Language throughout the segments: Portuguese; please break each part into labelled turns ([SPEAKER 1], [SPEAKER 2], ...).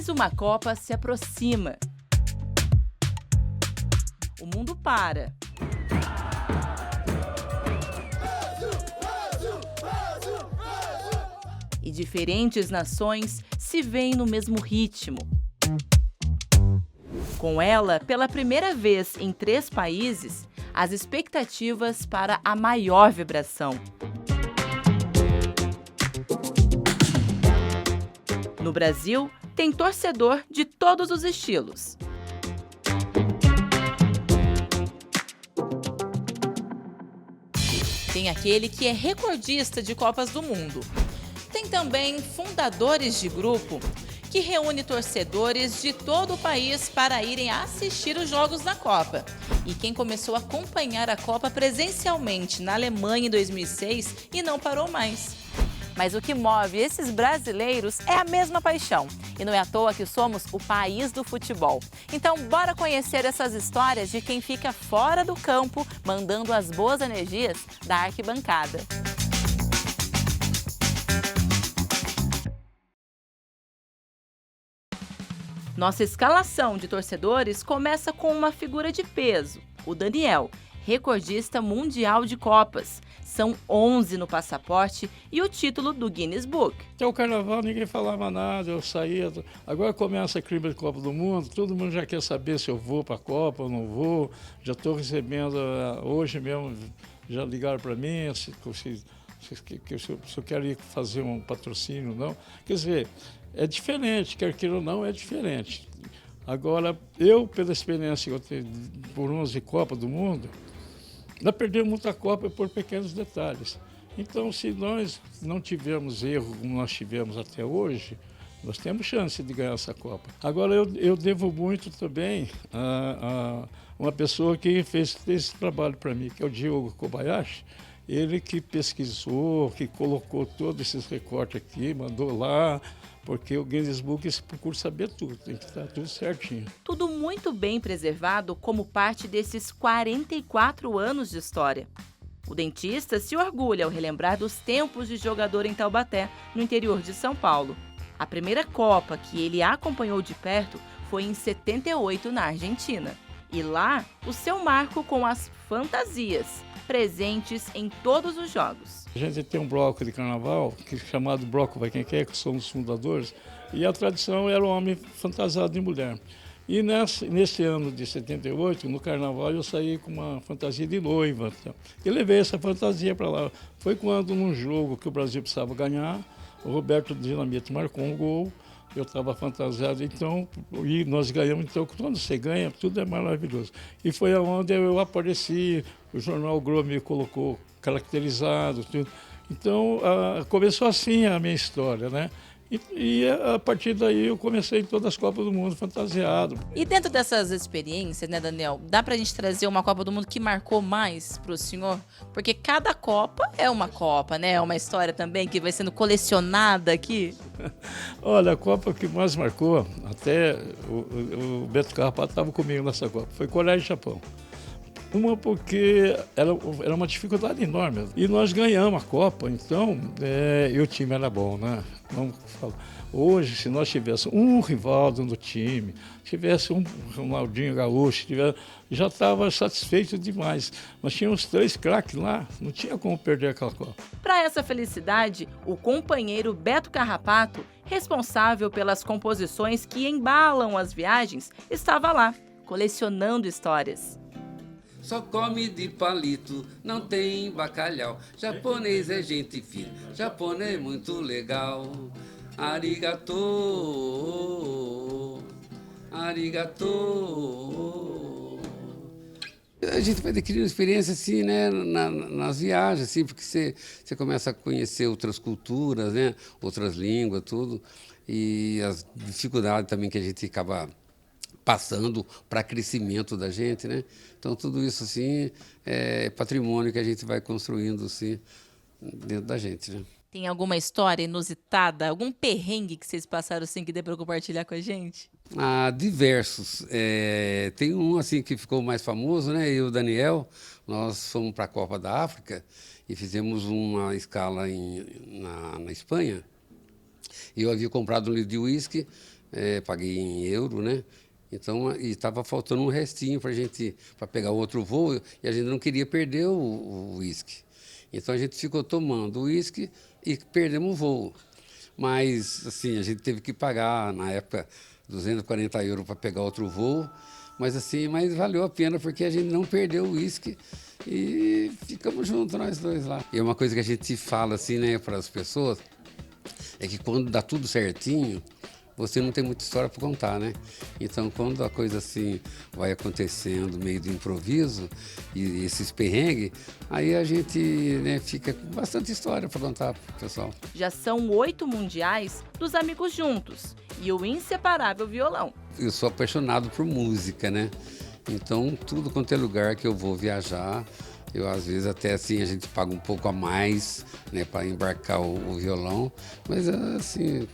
[SPEAKER 1] Mais uma Copa se aproxima. O mundo para. E diferentes nações se veem no mesmo ritmo. Com ela, pela primeira vez em 3 países, as expectativas para a maior vibração. No Brasil, tem torcedor de todos os estilos. Tem aquele que é recordista de Copas do Mundo. Tem também fundadores de grupo que reúne torcedores de todo o país para irem assistir os jogos da Copa. E quem começou a acompanhar a Copa presencialmente na Alemanha em 2006 e não parou mais. Mas o que move esses brasileiros é a mesma paixão. E não é à toa que somos o país do futebol. Então, bora conhecer essas histórias de quem fica fora do campo, mandando as boas energias da arquibancada. Nossa escalação de torcedores começa com uma figura de peso, o Daniel, recordista mundial de Copas. São 11 no passaporte e o título do Guinness Book.
[SPEAKER 2] Até o carnaval ninguém falava nada, eu saía. Agora começa a clima de Copa do Mundo, todo mundo já quer saber se eu vou para a Copa ou não vou. Já estou recebendo, hoje mesmo, já ligaram para mim se eu quero ir fazer um patrocínio ou não. Quer dizer, é diferente, quer queira ou não, é diferente. Agora, eu, pela experiência que eu tenho por 11 Copas do Mundo, nós perdemos muita Copa por pequenos detalhes. Então, se nós não tivermos erro como nós tivemos até hoje, nós temos chance de ganhar essa Copa. Agora, eu devo muito também a uma pessoa que fez esse trabalho para mim, que é o Diogo Kobayashi. Ele que pesquisou, que colocou todos esses recortes aqui, mandou lá, porque o Guinness Book procura saber tudo, tem que estar tudo certinho.
[SPEAKER 1] Tudo muito bem preservado como parte desses 44 anos de história. O dentista se orgulha ao relembrar dos tempos de jogador em Taubaté, no interior de São Paulo. A primeira Copa que ele acompanhou de perto foi em 78, na Argentina. E lá, o seu marco com as fantasias, presentes em todos os jogos.
[SPEAKER 2] A gente tem um bloco de carnaval, que é chamado Bloco Vai Quem Quer, que somos os fundadores, e a tradição era o homem fantasiado de mulher. E nesse ano de 78, no carnaval, eu saí com uma fantasia de noiva. Então, e levei essa fantasia para lá. Foi quando, num jogo que o Brasil precisava ganhar, o Roberto Dinamite marcou um gol, eu estava fantasiado, então, e nós ganhamos. Então, quando você ganha, tudo é maravilhoso. E foi onde eu apareci, o jornal O Globo me colocou caracterizado, tudo. Então, começou assim a minha história, né? E a partir daí eu comecei em todas as Copas do Mundo fantasiado.
[SPEAKER 1] E dentro dessas experiências, né, Daniel, dá pra gente trazer uma Copa do Mundo que marcou mais pro senhor? Porque cada Copa é uma Copa, né? É uma história também que vai sendo colecionada aqui.
[SPEAKER 2] Olha, a Copa que mais marcou, até o Beto Carrapato estava comigo nessa Copa, foi Coreia e Japão. Uma porque era uma dificuldade enorme. E nós ganhamos a Copa, então e o time era bom, né? Vamos falar. Hoje, se nós tivéssemos um Rivaldo no time, tivesse um Ronaldinho Gaúcho, já estava satisfeito demais. Nós tínhamos 3 craques lá, não tinha como perder aquela Copa.
[SPEAKER 1] Para essa felicidade, o companheiro Beto Carrapato, responsável pelas composições que embalam as viagens, estava lá, colecionando histórias.
[SPEAKER 3] Só come de palito, não tem bacalhau. Japonês é gente fina, japonês é muito legal. Arigato, arigato. A gente vai adquirindo experiência assim, né, nas viagens, assim, porque você começa a conhecer outras culturas, né, outras línguas, tudo. E as dificuldades também que a gente acaba passando para crescimento da gente, né? Então, tudo isso, assim, é patrimônio que a gente vai construindo, assim, dentro da gente, né?
[SPEAKER 1] Tem alguma história inusitada, algum perrengue que vocês passaram, assim, que dê para compartilhar com a gente?
[SPEAKER 3] Diversos. Tem um, assim, que ficou mais famoso, né? Eu e o Daniel, nós fomos para a Copa da África e fizemos uma escala na Espanha. Eu havia comprado um litro de uísque, paguei em euro, né? Então, e estava faltando um restinho para pegar outro voo, e a gente não queria perder o uísque. Então, a gente ficou tomando o uísque e perdemos o voo. Mas, assim, a gente teve que pagar, na época, 240 euros para pegar outro voo, mas valeu a pena, porque a gente não perdeu o uísque e ficamos juntos nós dois lá. E uma coisa que a gente fala, assim, né, para as pessoas, é que quando dá tudo certinho, você não tem muita história para contar, né? Então, quando a coisa assim vai acontecendo meio de improviso e esses perrengues, aí a gente, né, fica com bastante história para contar para o pessoal.
[SPEAKER 1] Já são 8 mundiais dos Amigos Juntos e o inseparável violão.
[SPEAKER 3] Eu sou apaixonado por música, né? Então, tudo quanto é lugar que eu vou viajar, eu às vezes até assim a gente paga um pouco a mais, né, para embarcar o violão, mas assim,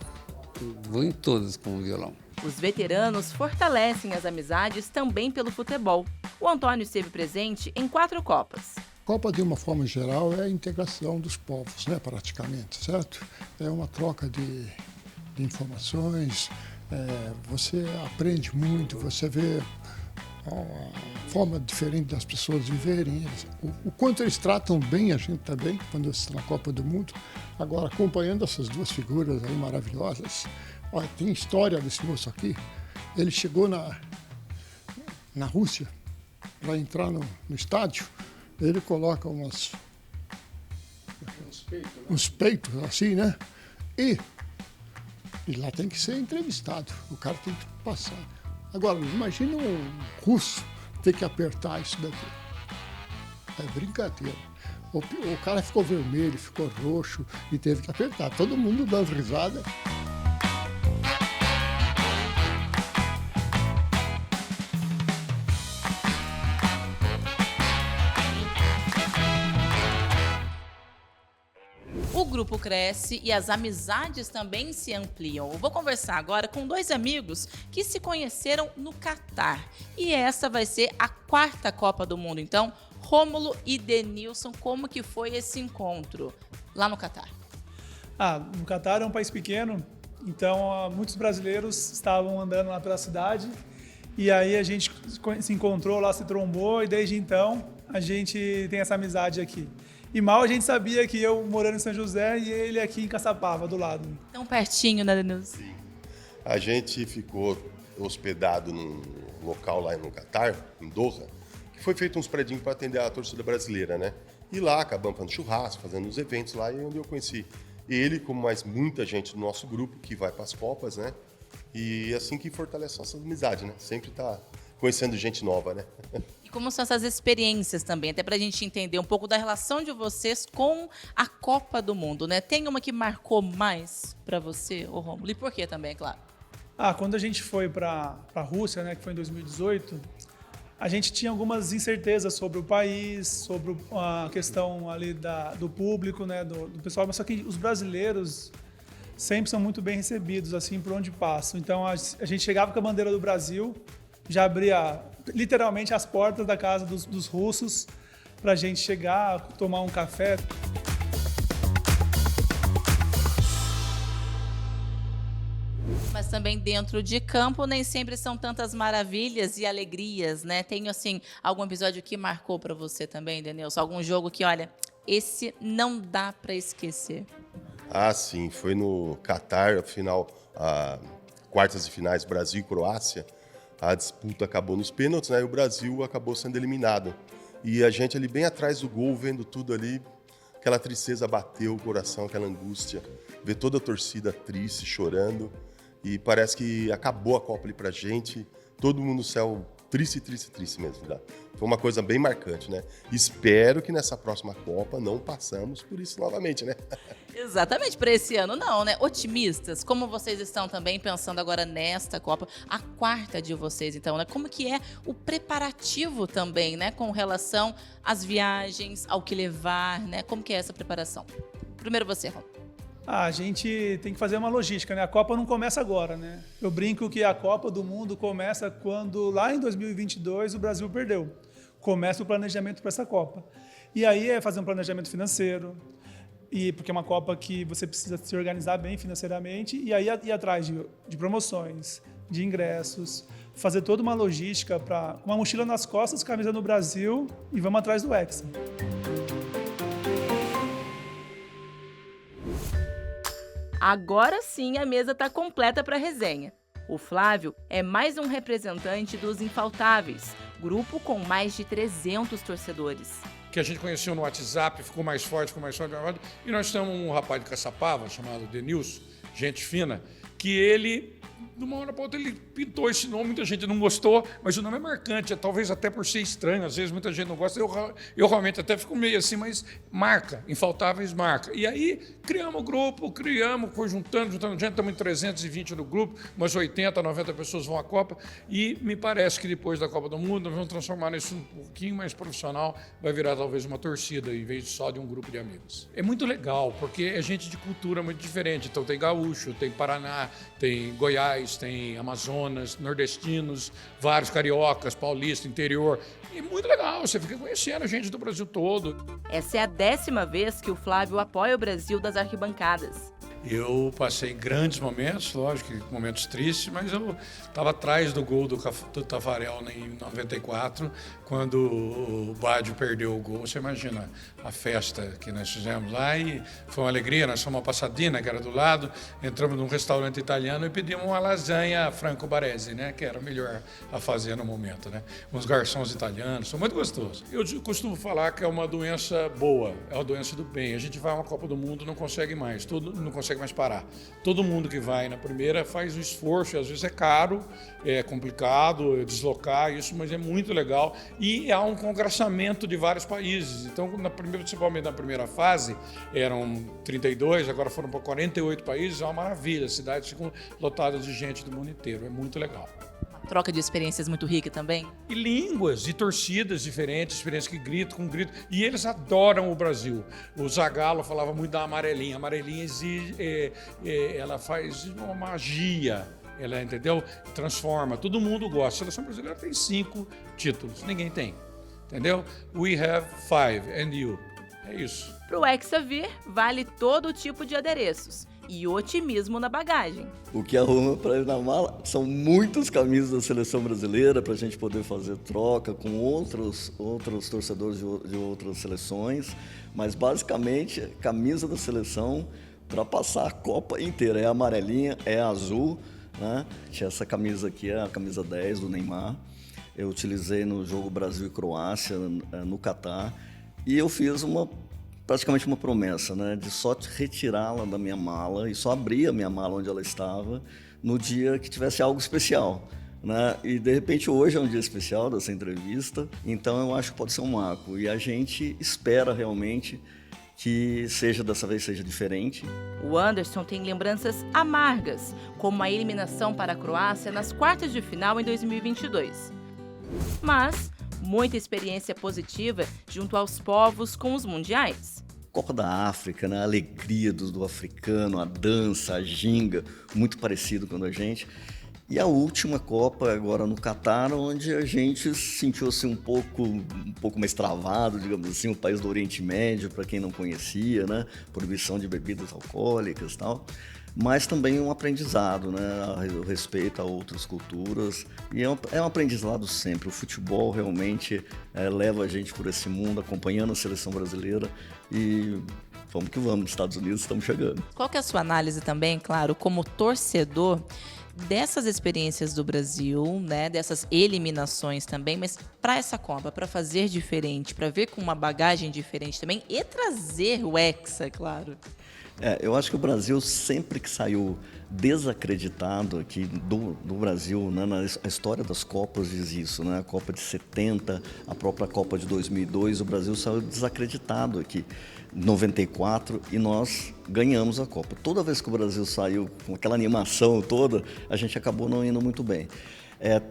[SPEAKER 3] vou em todas com o violão.
[SPEAKER 1] Os veteranos fortalecem as amizades também pelo futebol. O Antônio esteve presente em 4 Copas.
[SPEAKER 4] Copa, de uma forma geral, é a integração dos povos, né, praticamente, certo? É uma troca de informações, você aprende muito, você vê a forma diferente das pessoas viverem, o quanto eles tratam bem a gente também, quando está na Copa do Mundo. Agora, acompanhando essas duas figuras aí maravilhosas, olha, tem história desse moço aqui. Ele chegou na Rússia para entrar no estádio, ele coloca uns peitos assim, né? E lá tem que ser entrevistado, o cara tem que passar. Agora, imagina um russo ter que apertar isso daqui. É brincadeira. O cara ficou vermelho, ficou roxo e teve que apertar. Todo mundo dando risada.
[SPEAKER 1] O grupo cresce e as amizades também se ampliam. Eu vou conversar agora com 2 amigos que se conheceram no Catar. E essa vai ser a 4ª Copa do Mundo. Então, Rômulo e Denilson, como que foi esse encontro lá no Catar?
[SPEAKER 5] No Catar é um país pequeno, então muitos brasileiros estavam andando lá pela cidade e aí a gente se encontrou lá, se trombou e desde então a gente tem essa amizade aqui. E mal a gente sabia que eu morando em São José e ele aqui em Caçapava, do lado.
[SPEAKER 1] Tão pertinho, né, Denilson?
[SPEAKER 6] Sim. A gente ficou hospedado num local lá no Catar, em Doha, que foi feito uns predinhos para atender a torcida brasileira, né? E lá acabamos fazendo churrasco, fazendo os eventos lá, e onde eu conheci ele, como mais muita gente do nosso grupo que vai para as Copas, né? E assim que fortalece a nossa amizade, né? Sempre tá conhecendo gente nova, né?
[SPEAKER 1] E como são essas experiências também, até para a gente entender um pouco da relação de vocês com a Copa do Mundo, né? Tem uma que marcou mais para você, ô Rômulo? E por quê também, é claro?
[SPEAKER 5] Quando a gente foi para a Rússia, né, que foi em 2018, a gente tinha algumas incertezas sobre o país, sobre a questão ali do público, né, do pessoal, mas só que os brasileiros sempre são muito bem recebidos, assim, por onde passam. Então, a gente chegava com a bandeira do Brasil, já abria literalmente as portas da casa dos russos para a gente chegar, tomar um café.
[SPEAKER 1] Mas também dentro de campo nem sempre são tantas maravilhas e alegrias, né? Tem, assim, algum episódio que marcou para você também, Denilson? Algum jogo que, olha, esse não dá para esquecer?
[SPEAKER 6] Sim, foi no Catar, final, quartas e finais, Brasil e Croácia. A disputa acabou nos pênaltis, né? E o Brasil acabou sendo eliminado. E a gente ali bem atrás do gol, vendo tudo ali, aquela tristeza bateu o coração, aquela angústia. Ver toda a torcida triste, chorando. E parece que acabou a Copa ali pra gente. Todo mundo no céu triste, triste, triste mesmo. Tá? Foi uma coisa bem marcante, né? Espero que nessa próxima Copa não passamos por isso novamente, né?
[SPEAKER 1] Exatamente, para esse ano não, né? Otimistas, como vocês estão também pensando agora nesta Copa, a 4ª de vocês, então, né? Como que é o preparativo também, né? Com relação às viagens, ao que levar, né? Como que é essa preparação? Primeiro você, Rômulo.
[SPEAKER 5] A gente tem que fazer uma logística, né? A Copa não começa agora, né? Eu brinco que a Copa do Mundo começa quando, lá em 2022, o Brasil perdeu. Começa o planejamento para essa Copa. E aí é fazer um planejamento financeiro, e porque é uma Copa que você precisa se organizar bem financeiramente e aí ir atrás de promoções, de ingressos, fazer toda uma logística com uma mochila nas costas, camisa no Brasil e vamos atrás do Hexa.
[SPEAKER 1] Agora sim a mesa está completa para a resenha. O Flávio é mais um representante dos Infaltáveis, grupo com mais de 300 torcedores.
[SPEAKER 7] Que a gente conheceu no WhatsApp, ficou mais forte, e nós temos um rapaz de Caçapava, chamado Denilson, gente fina, que ele, de uma hora para outra, ele pintou esse nome, muita gente não gostou, mas o nome é marcante, talvez até por ser estranho, às vezes muita gente não gosta, eu realmente até fico meio assim, mas marca, Infaltáveis marca. E aí criamos o grupo, foi juntando gente, estamos em 320 no grupo, umas 80, 90 pessoas vão à Copa, e me parece que depois da Copa do Mundo nós vamos transformar isso um pouquinho mais profissional, vai virar talvez uma torcida, em vez só de um grupo de amigos. É muito legal, porque é gente de cultura muito diferente, então tem gaúcho, tem Paraná, tem Goiás, tem Amazonas, nordestinos, vários cariocas, paulistas, interior. E muito legal, você fica conhecendo a gente do Brasil todo.
[SPEAKER 1] Essa é a 10ª vez que o Flávio apoia o Brasil das arquibancadas.
[SPEAKER 7] Eu passei grandes momentos, lógico, momentos tristes, mas eu estava atrás do gol do Tafarel em 94, quando o Baggio perdeu o gol. Você imagina a festa que nós fizemos lá e foi uma alegria. Nós fomos a Pasadena, que era do lado, entramos num restaurante italiano e pedimos uma lasanha Franco Baresi, né, que era o melhor a fazer no momento, né? Uns garçons italianos, são muito gostosos. Eu costumo falar que é uma doença boa, é uma doença do bem. A gente vai a uma Copa do Mundo, não consegue mais, não consegue mais parar. Todo mundo que vai na primeira faz um esforço, e às vezes é caro, é complicado deslocar isso, mas é muito legal e há um congraçamento de vários países. Então, principalmente na primeira fase, eram 32, agora foram para 48 países, é uma maravilha, as cidades ficam lotadas de gente do mundo inteiro, é muito legal.
[SPEAKER 1] Troca de experiências muito rica também.
[SPEAKER 7] E línguas, e torcidas diferentes, experiências que gritam com grito. E eles adoram o Brasil. O Zagallo falava muito da amarelinha. A amarelinha ela faz uma magia. Ela, entendeu? Transforma. Todo mundo gosta. A seleção brasileira tem 5 títulos. Ninguém tem. Entendeu? We have 5 and you. É isso.
[SPEAKER 1] Pro Hexa vir, vale todo tipo de adereços. E otimismo na bagagem.
[SPEAKER 8] O que arruma para ir na mala são muitas camisas da seleção brasileira para a gente poder fazer troca com outros torcedores de outras seleções, mas basicamente camisa da seleção para passar a Copa inteira. É amarelinha, é azul, né? Essa camisa aqui é a camisa 10 do Neymar. Eu utilizei no jogo Brasil e Croácia no Catar e eu fiz praticamente uma promessa, né, de só retirá-la da minha mala e só abrir a minha mala onde ela estava no dia que tivesse algo especial, né? E de repente hoje é um dia especial dessa entrevista, então eu acho que pode ser um marco e a gente espera realmente que dessa vez seja diferente.
[SPEAKER 1] O Anderson tem lembranças amargas, como a eliminação para a Croácia nas quartas de final em 2022. Mas muita experiência positiva junto aos povos com os mundiais.
[SPEAKER 8] Copa da África, né? A alegria do africano, a dança, a ginga, muito parecido com a gente. E a última Copa, agora no Catar, onde a gente se sentiu assim, um pouco mais travado, digamos assim, o país do Oriente Médio, para quem não conhecia, né? Proibição de bebidas alcoólicas e tal. Mas também um aprendizado, né? O respeito a outras culturas. E é um aprendizado sempre. O futebol realmente leva a gente por esse mundo, acompanhando a seleção brasileira. E vamos que vamos, nos Estados Unidos estamos chegando.
[SPEAKER 1] Qual que é a sua análise também, claro, como torcedor, dessas experiências do Brasil, né? Dessas eliminações também, mas para essa Copa, para fazer diferente, para ver com uma bagagem diferente também e trazer o Hexa, claro.
[SPEAKER 8] Eu acho que o Brasil sempre que saiu desacreditado aqui do Brasil, né, a história das Copas diz isso, né? A Copa de 70, a própria Copa de 2002, o Brasil saiu desacreditado aqui. 94 e nós ganhamos a Copa. Toda vez que o Brasil saiu com aquela animação toda, a gente acabou não indo muito bem.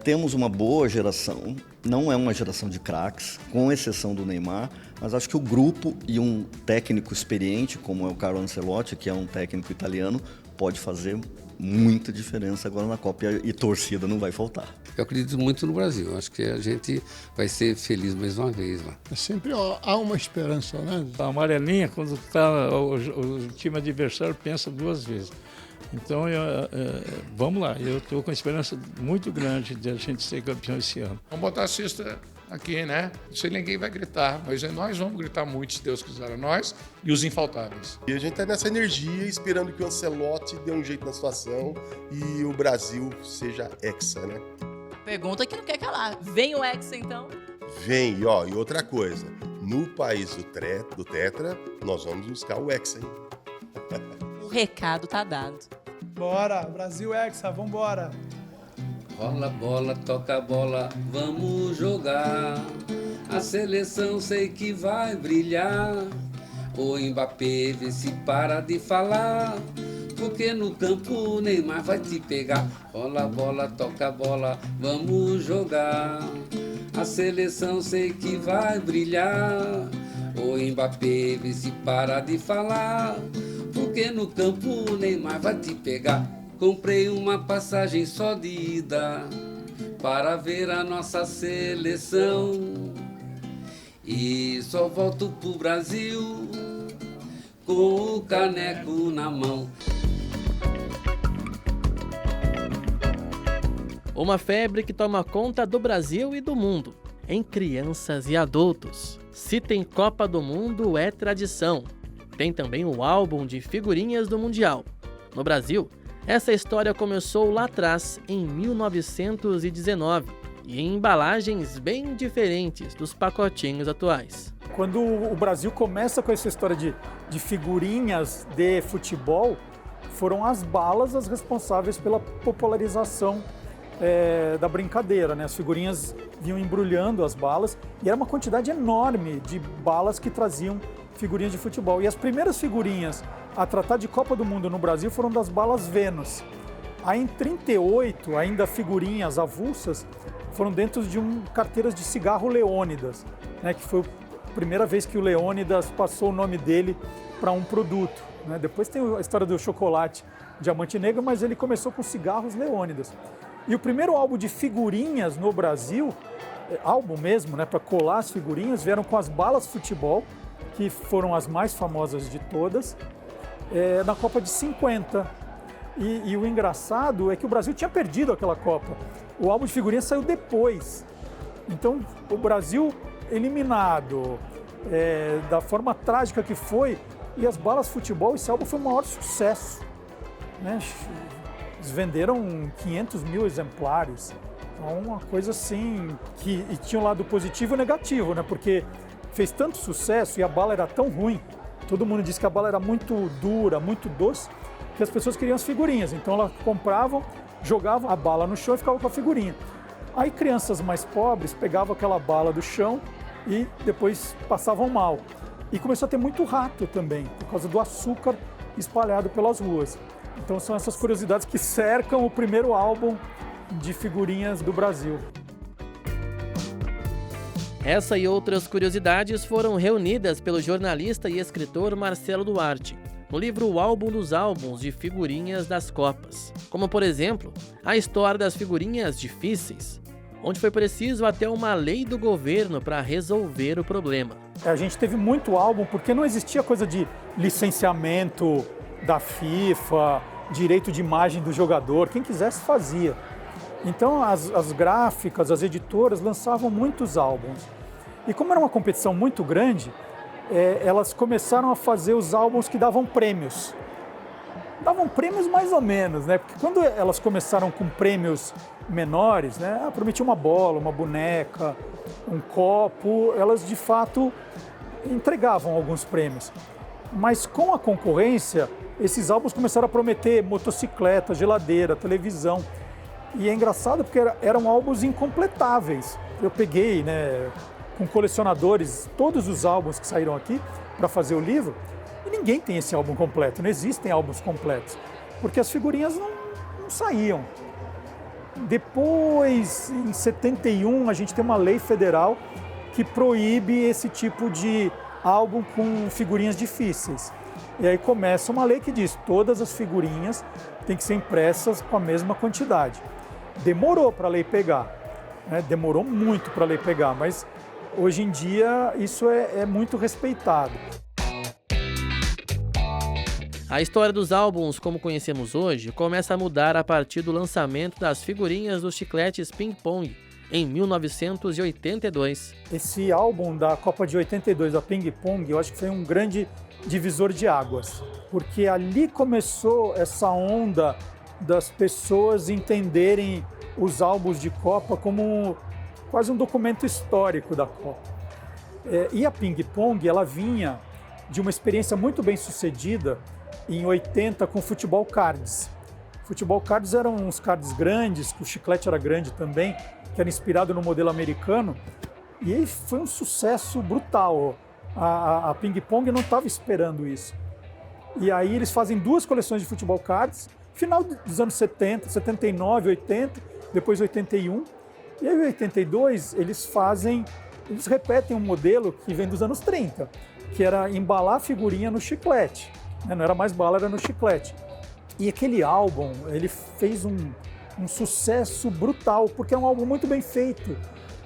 [SPEAKER 8] Temos uma boa geração, não é uma geração de craques, com exceção do Neymar, mas acho que o grupo e um técnico experiente, como é o Carlo Ancelotti, que é um técnico italiano, pode fazer muita diferença agora na Copa e torcida não vai faltar.
[SPEAKER 3] Eu acredito muito no Brasil. Acho que a gente vai ser feliz mais uma vez lá.
[SPEAKER 4] Sempre há uma esperança, né?
[SPEAKER 2] A amarelinha, quando está o time adversário, pensa duas vezes. Então, vamos lá. Eu estou com esperança muito grande de a gente ser campeão esse ano.
[SPEAKER 7] Vamos botar a cesta aqui, né? Não sei, ninguém vai gritar, mas nós vamos gritar muito, se Deus quiser, nós e os infaltáveis.
[SPEAKER 6] E a gente está nessa energia, esperando que o Ancelotti dê um jeito na situação e o Brasil seja hexa, né?
[SPEAKER 1] Pergunta que não quer calar. Vem o Hexa, então?
[SPEAKER 6] Vem, e outra coisa. No país do Tetra, nós vamos buscar o hexa, hein?
[SPEAKER 1] O recado tá dado.
[SPEAKER 5] Bora, Brasil Hexa, vambora.
[SPEAKER 3] Rola a bola, toca a bola, vamos jogar. A seleção sei que vai brilhar. O Mbappé vê se para de falar, porque no campo o Neymar vai te pegar. Rola a bola, toca a bola, vamos jogar. A seleção sei que vai brilhar. O Mbappé vê se para de falar, porque no campo o Neymar vai te pegar. Comprei uma passagem só de ida para ver a nossa seleção e só volto pro Brasil com o caneco na mão.
[SPEAKER 9] Uma febre que toma conta do Brasil e do mundo, em crianças e adultos. Se tem Copa do Mundo, é tradição. Tem também o álbum de figurinhas do Mundial. No Brasil, essa história começou lá atrás, em 1919, e em embalagens bem diferentes dos pacotinhos atuais.
[SPEAKER 10] Quando o Brasil começa com essa história de figurinhas de futebol, foram as balas as responsáveis pela popularização da brincadeira, né? As figurinhas vinham embrulhando as balas e era uma quantidade enorme de balas que traziam figurinhas de futebol. E as primeiras figurinhas a tratar de Copa do Mundo no Brasil foram das balas Vênus. Aí em 1938, ainda figurinhas avulsas foram dentro de carteiras de cigarro Leônidas, né? Que foi a primeira vez que o Leônidas passou o nome dele para um produto, né? Depois tem a história do chocolate Diamante Negro, mas ele começou com cigarros Leônidas. E o primeiro álbum de figurinhas no Brasil, álbum mesmo, né, para colar as figurinhas, vieram com as balas futebol, que foram as mais famosas de todas, na Copa de 50. E o engraçado é que o Brasil tinha perdido aquela Copa. O álbum de figurinhas saiu depois. Então, o Brasil eliminado, da forma trágica que foi, e as balas futebol, esse álbum foi o maior sucesso, né? Eles venderam 500 mil exemplares. Então, uma coisa assim, e tinha um lado positivo e negativo, né? Porque fez tanto sucesso e a bala era tão ruim, todo mundo disse que a bala era muito dura, muito doce, que as pessoas queriam as figurinhas. Então elas compravam, jogavam a bala no chão e ficavam com a figurinha. Aí crianças mais pobres pegavam aquela bala do chão e depois passavam mal. E começou a ter muito rato também, por causa do açúcar espalhado pelas ruas. Então são essas curiosidades que cercam o primeiro álbum de figurinhas do Brasil.
[SPEAKER 9] Essa e outras curiosidades foram reunidas pelo jornalista e escritor Marcelo Duarte no livro O Álbum dos Álbuns de Figurinhas das Copas. Como, por exemplo, a história das figurinhas difíceis, onde foi preciso até uma lei do governo para resolver o problema.
[SPEAKER 10] A gente teve muito álbum porque não existia coisa de licenciamento da FIFA, direito de imagem do jogador, quem quisesse fazia. Então as gráficas, as editoras lançavam muitos álbuns. E como era uma competição muito grande, elas começaram a fazer os álbuns que davam prêmios. Davam prêmios mais ou menos, né? Porque quando elas começaram com prêmios menores, né? Prometiam uma bola, uma boneca, um copo, elas de fato entregavam alguns prêmios. Mas com a concorrência, esses álbuns começaram a prometer motocicleta, geladeira, televisão. E é engraçado porque eram álbuns incompletáveis. Eu peguei, né, com colecionadores, todos os álbuns que saíram aqui para fazer o livro, e ninguém tem esse álbum completo, não existem álbuns completos, porque as figurinhas não saíam. Depois, em 71, a gente tem uma lei federal que proíbe esse tipo de álbum com figurinhas difíceis. E aí começa uma lei que diz que todas as figurinhas têm que ser impressas com a mesma quantidade. Demorou para a lei pegar, né? Demorou muito para a lei pegar, mas hoje em dia isso é muito respeitado.
[SPEAKER 9] A história dos álbuns, como conhecemos hoje, começa a mudar a partir do lançamento das figurinhas dos chicletes ping-pong, em 1982.
[SPEAKER 10] Esse álbum da Copa de 82, da Ping Pong, eu acho que foi um grande divisor de águas, porque ali começou essa onda das pessoas entenderem os álbuns de Copa como quase um documento histórico da Copa. E a Ping Pong, ela vinha de uma experiência muito bem sucedida em 80 com Futebol Cards. Futebol Cards eram uns cards grandes, que o chiclete era grande também, que era inspirado no modelo americano, e foi um sucesso brutal. A Ping Pong não estava esperando isso. E aí eles fazem 2 coleções de Futebol Cards, final dos anos 70, 79, 80, depois 81. E aí em 82 eles repetem um modelo que vem dos anos 30, que era embalar a figurinha no chiclete. Não era mais bala, era no chiclete. E aquele álbum, ele fez um sucesso brutal, porque é um álbum muito bem feito.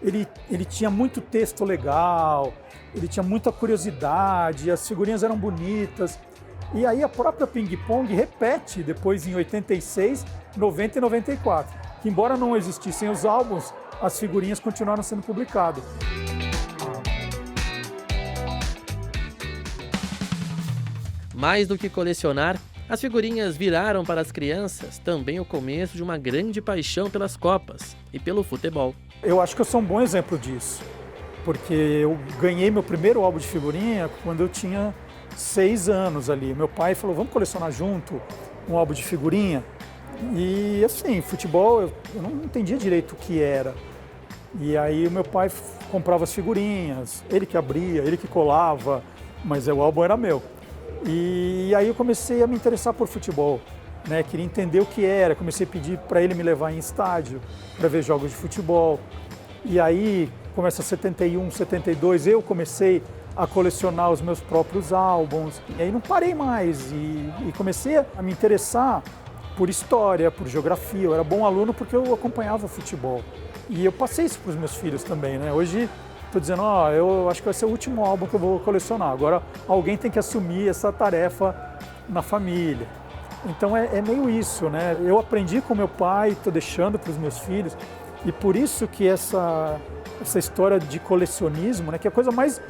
[SPEAKER 10] Ele tinha muito texto legal, ele tinha muita curiosidade, as figurinhas eram bonitas. E aí a própria Ping Pong repete depois em 86, 90 e 94. Que embora não existissem os álbuns, as figurinhas continuaram sendo publicadas.
[SPEAKER 9] Mais do que colecionar, as figurinhas viraram para as crianças também o começo de uma grande paixão pelas Copas e pelo futebol.
[SPEAKER 10] Eu acho que eu sou um bom exemplo disso, porque eu ganhei meu primeiro álbum de figurinha quando eu tinha 6 anos ali. Meu pai falou, vamos colecionar junto um álbum de figurinha? E assim, futebol, eu não entendia direito o que era. E aí o meu pai comprava as figurinhas, ele que abria, ele que colava, mas o álbum era meu. E aí eu comecei a me interessar por futebol, né? Queria entender o que era, comecei a pedir para ele me levar em estádio para ver jogos de futebol. E aí começa 71, 72, eu comecei a colecionar os meus próprios álbuns. E aí não parei mais e comecei a me interessar por história, por geografia. Eu era bom aluno porque eu acompanhava futebol. E eu passei isso para os meus filhos também, né? Hoje estou dizendo, eu acho que vai ser o último álbum que eu vou colecionar. Agora alguém tem que assumir essa tarefa na família. Então é meio isso, né? Eu aprendi com meu pai, estou deixando para os meus filhos. E por isso que essa história de colecionismo, né, que é a coisa mais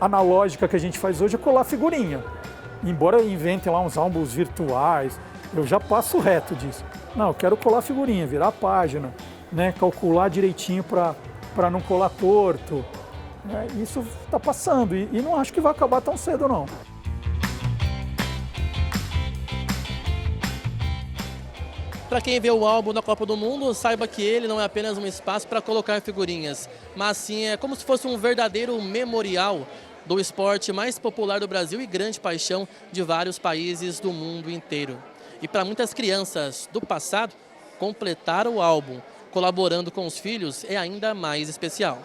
[SPEAKER 10] analógica que a gente faz hoje é colar figurinha. Embora inventem lá uns álbuns virtuais, eu já passo reto disso. Não, eu quero colar figurinha, virar a página, né, calcular direitinho para não colar torto. Isso está passando e não acho que vai acabar tão cedo, não.
[SPEAKER 9] Para quem vê o álbum da Copa do Mundo, saiba que ele não é apenas um espaço para colocar figurinhas, mas sim é como se fosse um verdadeiro memorial do esporte mais popular do Brasil e grande paixão de vários países do mundo inteiro. E para muitas crianças do passado, completar o álbum colaborando com os filhos é ainda mais especial.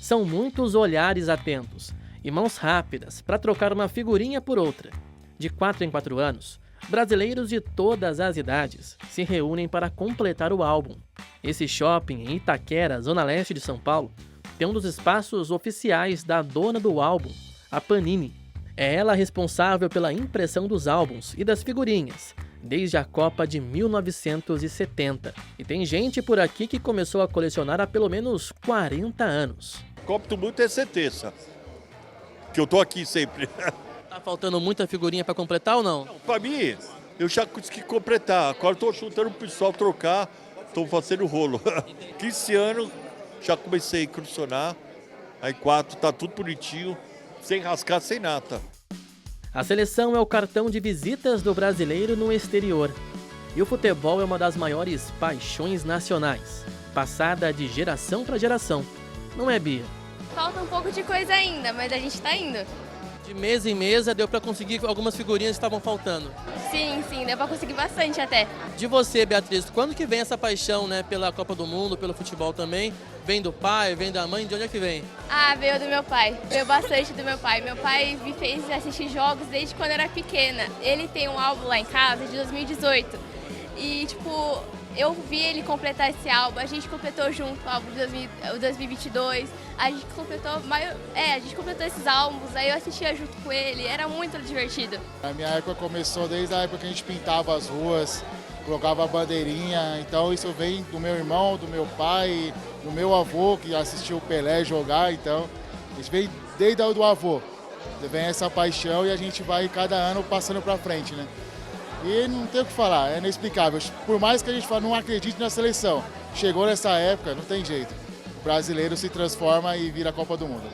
[SPEAKER 9] São muitos olhares atentos e mãos rápidas para trocar uma figurinha por outra. De 4 em 4 anos, brasileiros de todas as idades se reúnem para completar o álbum. Esse shopping em Itaquera, zona leste de São Paulo, tem um dos espaços oficiais da dona do álbum, a Panini. É ela responsável pela impressão dos álbuns e das figurinhas, desde a Copa de 1970. E tem gente por aqui que começou a colecionar há pelo menos 40 anos.
[SPEAKER 11] Copa do Mundo é certeza, que eu tô aqui sempre.
[SPEAKER 9] Tá faltando muita figurinha para completar ou não?
[SPEAKER 11] Para mim, eu já consegui completar. Agora estou chutando o pessoal trocar, estou fazendo rolo. Que esse ano já comecei a incursionar, aí 4 tá tudo bonitinho, sem rascar, sem nata.
[SPEAKER 9] A seleção é o cartão de visitas do brasileiro no exterior. E o futebol é uma das maiores paixões nacionais, passada de geração para geração. Não é, Bia?
[SPEAKER 12] Falta um pouco de coisa ainda, mas a gente tá indo.
[SPEAKER 9] De mesa em mesa deu para conseguir algumas figurinhas que estavam faltando.
[SPEAKER 12] Sim, deu pra conseguir bastante até.
[SPEAKER 9] De você, Beatriz, quando que vem essa paixão, né, pela Copa do Mundo, pelo futebol também? Vem do pai, vem da mãe, de onde é que vem?
[SPEAKER 12] Ah, veio do meu pai. Veio bastante do meu pai. Meu pai me fez assistir jogos desde quando eu era pequena. Ele tem um álbum lá em casa de 2018. E, tipo, eu vi ele completar esse álbum. A gente completou junto o álbum de 2022. A gente completou esses álbuns. Aí eu assistia junto com ele. Era muito divertido.
[SPEAKER 13] A minha época começou desde a época que a gente pintava as ruas, colocava bandeirinha. Então isso vem do meu irmão, do meu pai, do meu avô que assistiu o Pelé jogar. Então isso vem desde o do avô. Vem essa paixão e a gente vai cada ano passando para frente, né? E não tem o que falar, é inexplicável. Por mais que a gente não acredite na seleção, chegou nessa época, não tem jeito. O brasileiro se transforma e vira a Copa do Mundo.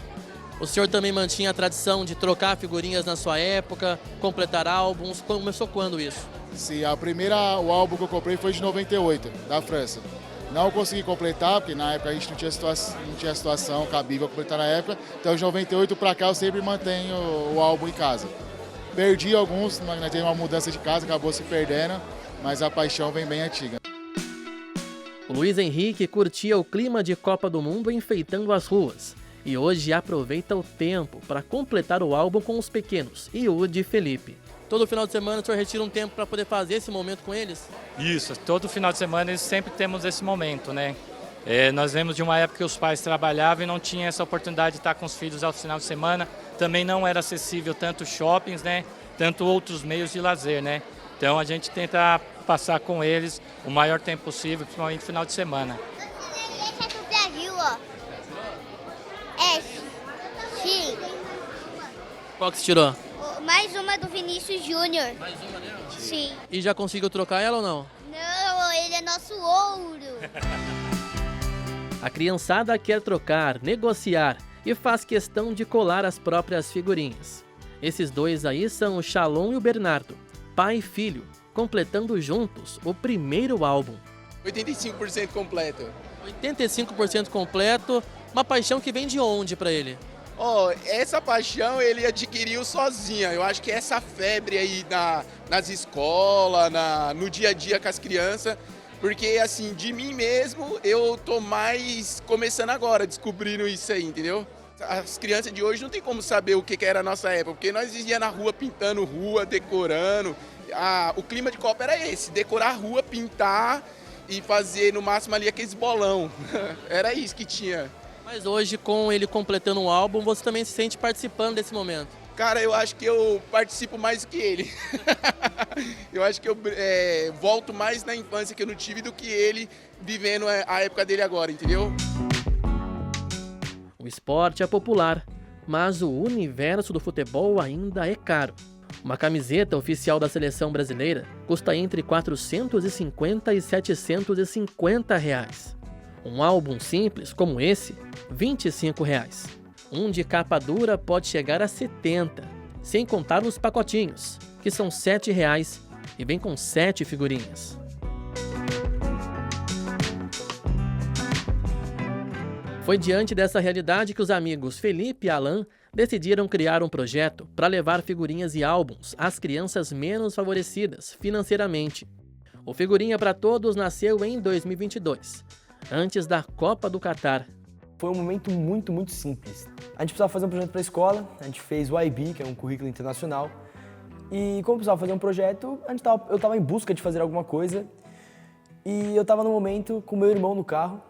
[SPEAKER 9] O senhor também mantinha a tradição de trocar figurinhas na sua época, completar álbuns. Começou quando isso?
[SPEAKER 13] Sim, o álbum que eu comprei foi de 98, da França. Não consegui completar, porque na época a gente não tinha situação cabível completar na época. Então de 98 para cá eu sempre mantenho o álbum em casa. Perdi alguns, mas teve uma mudança de casa, acabou se perdendo, mas a paixão vem bem antiga.
[SPEAKER 9] O Luiz Henrique curtia o clima de Copa do Mundo enfeitando as ruas. E hoje aproveita o tempo para completar o álbum com os pequenos, Yudi e Felipe. Todo final de semana o senhor retira um tempo para poder fazer esse momento com eles?
[SPEAKER 14] Isso, todo final de semana eles sempre temos esse momento, né? Nós vemos de uma época que os pais trabalhavam e não tinham essa oportunidade de estar com os filhos ao final de semana. Também não era acessível tanto shoppings, né? Tanto outros meios de lazer, né? Então a gente tenta passar com eles o maior tempo possível, principalmente no final de semana.
[SPEAKER 15] Esse é do Brasil, ó. Sim.
[SPEAKER 9] Qual que você tirou?
[SPEAKER 15] Mais uma do Vinícius Júnior.
[SPEAKER 9] Mais uma dela?
[SPEAKER 15] Sim.
[SPEAKER 9] E já conseguiu trocar ela ou não?
[SPEAKER 15] Não, ele é nosso ouro.
[SPEAKER 9] A criançada quer trocar, negociar e faz questão de colar as próprias figurinhas. Esses dois aí são o Shalom e o Bernardo, pai e filho, completando juntos o primeiro álbum.
[SPEAKER 16] 85% completo.
[SPEAKER 9] 85% completo, uma paixão que vem de onde para ele?
[SPEAKER 16] Essa paixão ele adquiriu sozinho. Eu acho que essa febre aí nas escolas, no dia a dia com as crianças, porque assim, de mim mesmo, eu tô mais começando agora, descobrindo isso aí, entendeu? As crianças de hoje não tem como saber o que era a nossa época, porque nós ia na rua pintando rua, decorando. O clima de Copa era esse, decorar a rua, pintar e fazer no máximo ali aqueles bolão. Era isso que tinha.
[SPEAKER 9] Mas hoje, com ele completando um álbum, você também se sente participando desse momento?
[SPEAKER 16] Cara, eu acho que eu participo mais que ele. Eu acho que eu volto mais na infância que eu não tive do que ele vivendo a época dele agora, entendeu?
[SPEAKER 9] O esporte é popular, mas o universo do futebol ainda é caro. Uma camiseta oficial da seleção brasileira custa entre 450 e 750 reais. Um álbum simples como esse, R$ 25. Um de capa dura pode chegar a 70, sem contar os pacotinhos, que são R$ 7 e vem com 7 figurinhas. Foi diante dessa realidade que os amigos Felipe e Alan decidiram criar um projeto para levar figurinhas e álbuns às crianças menos favorecidas financeiramente. O Figurinha para Todos nasceu em 2022, antes da Copa do Catar.
[SPEAKER 17] Foi um momento muito simples. A gente precisava fazer um projeto para a escola, a gente fez o IB, que é um currículo internacional, e como precisava fazer um projeto, eu estava em busca de fazer alguma coisa, e eu estava no momento com meu irmão no carro,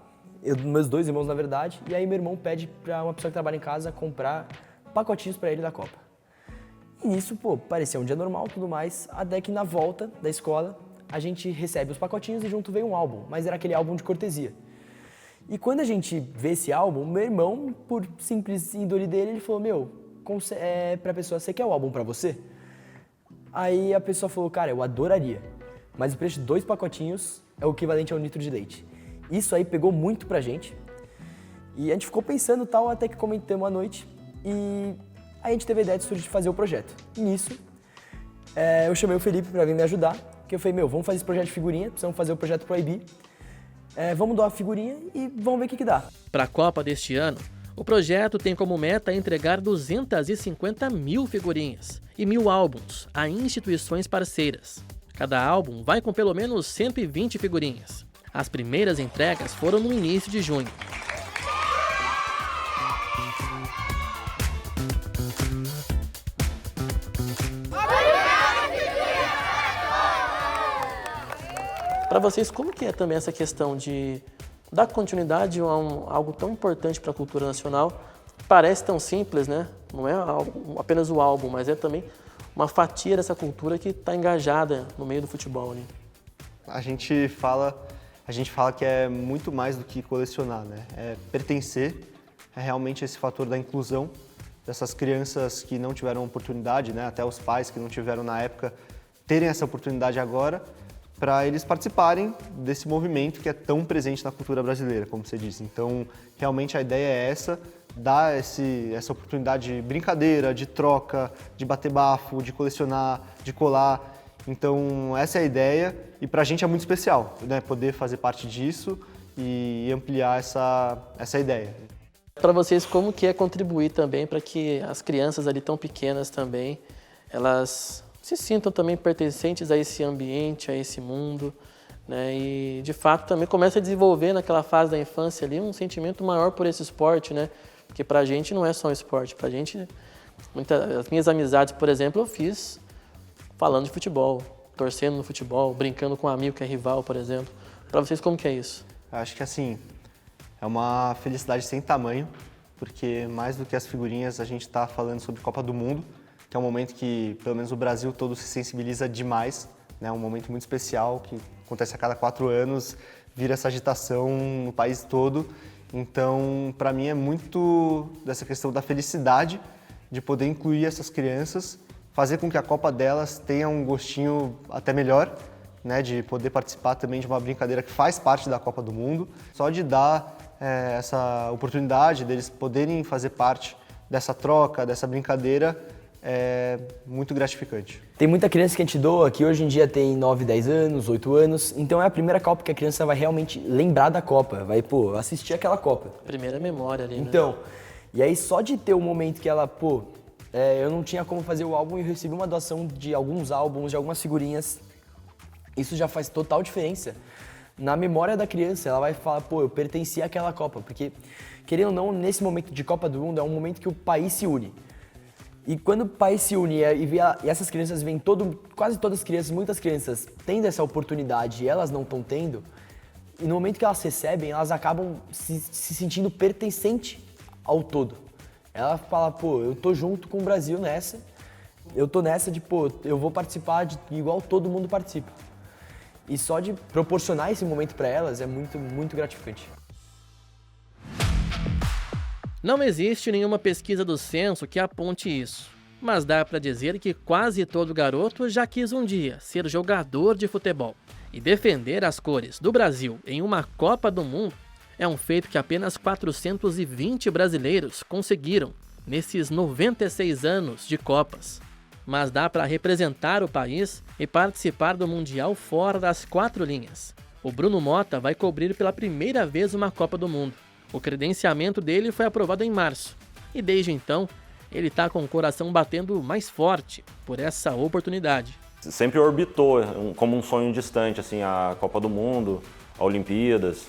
[SPEAKER 17] meus dois irmãos na verdade, e aí meu irmão pede para uma pessoa que trabalha em casa comprar pacotinhos para ele da Copa. E nisso, parecia um dia normal e tudo mais, até que na volta da escola, a gente recebe os pacotinhos e junto vem um álbum, mas era aquele álbum de cortesia. E quando a gente vê esse álbum, meu irmão, por simples índole dele, ele falou, pra pessoa, você quer o álbum pra você? Aí a pessoa falou, cara, eu adoraria, mas o preço de 2 pacotinhos é o equivalente a 1 litro de leite. Isso aí pegou muito pra gente, e a gente ficou pensando tal, até que comentamos à noite, e aí a gente teve a ideia de fazer o projeto. E nisso, eu chamei o Felipe pra vir me ajudar, que eu falei, vamos fazer esse projeto de figurinha, precisamos fazer o projeto pro IB. Vamos doar a figurinha e vamos ver o que dá.
[SPEAKER 9] Para a Copa deste ano, O projeto tem como meta entregar 250 mil figurinhas e 1.000 álbuns a instituições parceiras. Cada álbum vai com pelo menos 120 figurinhas. As primeiras entregas foram no início de junho. Para vocês, como que é também essa questão de dar continuidade a algo tão importante para a cultura nacional? Parece tão simples, né? Não é apenas o álbum, mas é também uma fatia dessa cultura que está engajada no meio do futebol, né?
[SPEAKER 18] A gente fala que é muito mais do que colecionar, né? É pertencer, é realmente esse fator da inclusão dessas crianças que não tiveram oportunidade, né? Até os pais que não tiveram na época terem essa oportunidade agora, para eles participarem desse movimento que é tão presente na cultura brasileira, como você disse. Então, realmente a ideia é essa, dar essa oportunidade de brincadeira, de troca, de bater bafo, de colecionar, de colar. Então, essa é a ideia e para a gente é muito especial, né, poder fazer parte disso e ampliar essa ideia.
[SPEAKER 9] Para vocês, como que é contribuir também para que as crianças ali tão pequenas também, elas se sintam também pertencentes a esse ambiente, a esse mundo, né? E de fato também começa a desenvolver naquela fase da infância ali um sentimento maior por esse esporte, né? Porque pra gente não é só um esporte, pra gente, as minhas amizades, por exemplo, eu fiz falando de futebol, torcendo no futebol, brincando com um amigo que é rival, por exemplo. Pra vocês, como que é isso?
[SPEAKER 18] Acho que assim, é uma felicidade sem tamanho, porque mais do que as figurinhas, a gente está falando sobre Copa do Mundo, que é um momento que, pelo menos o Brasil todo se sensibiliza demais, né? Um momento muito especial, que acontece a cada 4 anos, vira essa agitação no país todo. Então, para mim é muito dessa questão da felicidade de poder incluir essas crianças, fazer com que a Copa delas tenha um gostinho até melhor, né? De poder participar também de uma brincadeira que faz parte da Copa do Mundo. Só de dar essa oportunidade deles poderem fazer parte dessa troca, dessa brincadeira, é muito gratificante.
[SPEAKER 17] Tem muita criança que a gente doa que hoje em dia tem 9, 10 anos, 8 anos, então é a primeira Copa que a criança vai realmente lembrar da Copa, vai, assistir aquela Copa.
[SPEAKER 9] Primeira memória ali, né?
[SPEAKER 17] Então, e aí só de ter o momento que ela, eu não tinha como fazer o álbum e eu recebi uma doação de alguns álbuns, de algumas figurinhas, isso já faz total diferença. Na memória da criança, ela vai falar, eu pertenci àquela Copa, porque, querendo ou não, nesse momento de Copa do Mundo é um momento que o país se une. E quando o país se une e essas crianças veem quase todas as crianças, muitas crianças tendo essa oportunidade e elas não estão tendo, e no momento que elas recebem, elas acabam se sentindo pertencente ao todo. Ela fala, eu tô junto com o Brasil nessa, eu tô nessa de, eu vou participar igual todo mundo participa. E só de proporcionar esse momento para elas é muito, muito gratificante.
[SPEAKER 9] Não existe nenhuma pesquisa do censo que aponte isso, mas dá para dizer que quase todo garoto já quis um dia ser jogador de futebol. E defender as cores do Brasil em uma Copa do Mundo é um feito que apenas 420 brasileiros conseguiram nesses 96 anos de Copas. Mas dá para representar o país e participar do Mundial fora das 4 linhas. O Bruno Mota vai cobrir pela primeira vez uma Copa do Mundo. O credenciamento dele foi aprovado em março, e desde então, ele está com o coração batendo mais forte por essa oportunidade.
[SPEAKER 19] Sempre orbitou como um sonho distante, assim, a Copa do Mundo, a Olimpíadas,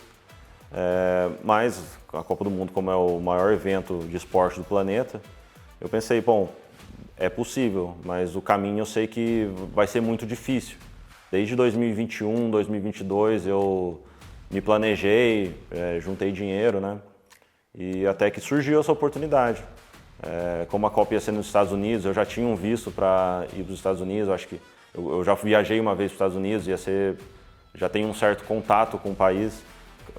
[SPEAKER 19] mas a Copa do Mundo, como é o maior evento de esporte do planeta, eu pensei, é possível, mas o caminho eu sei que vai ser muito difícil. Desde 2021, 2022, eu me planejei, juntei dinheiro, né? E até que surgiu essa oportunidade. Como a Copa ia ser nos Estados Unidos, eu já tinha um visto para ir para os Estados Unidos, acho que eu já viajei uma vez para os Estados Unidos, já tenho um certo contato com o país.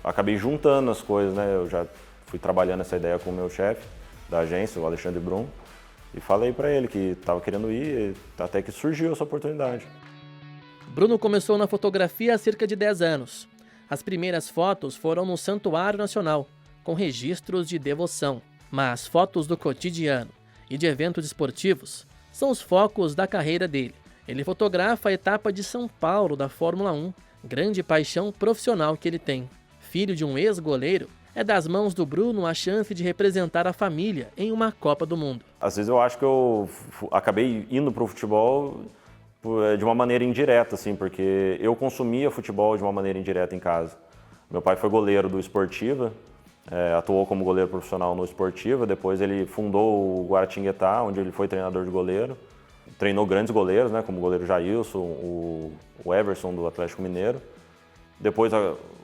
[SPEAKER 19] Acabei juntando as coisas, né? Eu já fui trabalhando essa ideia com o meu chefe da agência, o Alexandre Brum, e falei para ele que estava querendo ir, até que surgiu essa oportunidade.
[SPEAKER 9] Bruno começou na fotografia há cerca de 10 anos. As primeiras fotos foram no Santuário Nacional, com registros de devoção. Mas fotos do cotidiano e de eventos esportivos são os focos da carreira dele. Ele fotografa a etapa de São Paulo da Fórmula 1, grande paixão profissional que ele tem. Filho de um ex-goleiro, é das mãos do Bruno a chance de representar a família em uma Copa do Mundo.
[SPEAKER 19] Às vezes eu acho que eu acabei indo para o futebol de uma maneira indireta, assim, porque eu consumia futebol de uma maneira indireta em casa. Meu pai foi goleiro do Sportiva, atuou como goleiro profissional no Sportiva, depois ele fundou o Guaratinguetá, onde ele foi treinador de goleiro. Treinou grandes goleiros, né, como o goleiro Jailson, o Everson do Atlético Mineiro. Depois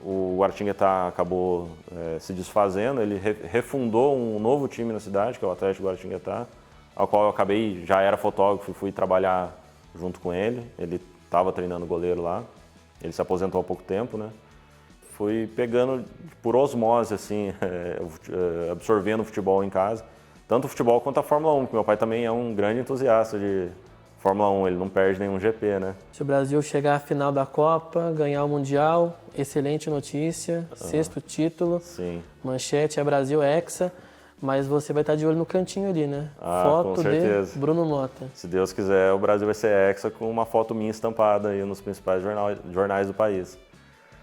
[SPEAKER 19] o Guaratinguetá acabou se desfazendo, ele refundou um novo time na cidade, que é o Atlético Guaratinguetá, ao qual eu acabei, já era fotógrafo e fui trabalhar junto com ele. Ele estava treinando goleiro lá, ele se aposentou há pouco tempo, né? Fui pegando por osmose, assim, absorvendo o futebol em casa, tanto o futebol quanto a Fórmula 1, porque meu pai também é um grande entusiasta de Fórmula 1, ele não perde nenhum GP, né?
[SPEAKER 9] Se o Brasil chegar à final da Copa, ganhar o Mundial, excelente notícia, 6º título,
[SPEAKER 19] sim.
[SPEAKER 9] Manchete é Brasil Hexa, mas você vai estar de olho no cantinho ali, né?
[SPEAKER 19] Com
[SPEAKER 9] foto
[SPEAKER 19] certeza.
[SPEAKER 9] de Bruno Mota.
[SPEAKER 19] Se Deus quiser, o Brasil vai ser hexa com uma foto minha estampada aí nos principais jornais do país.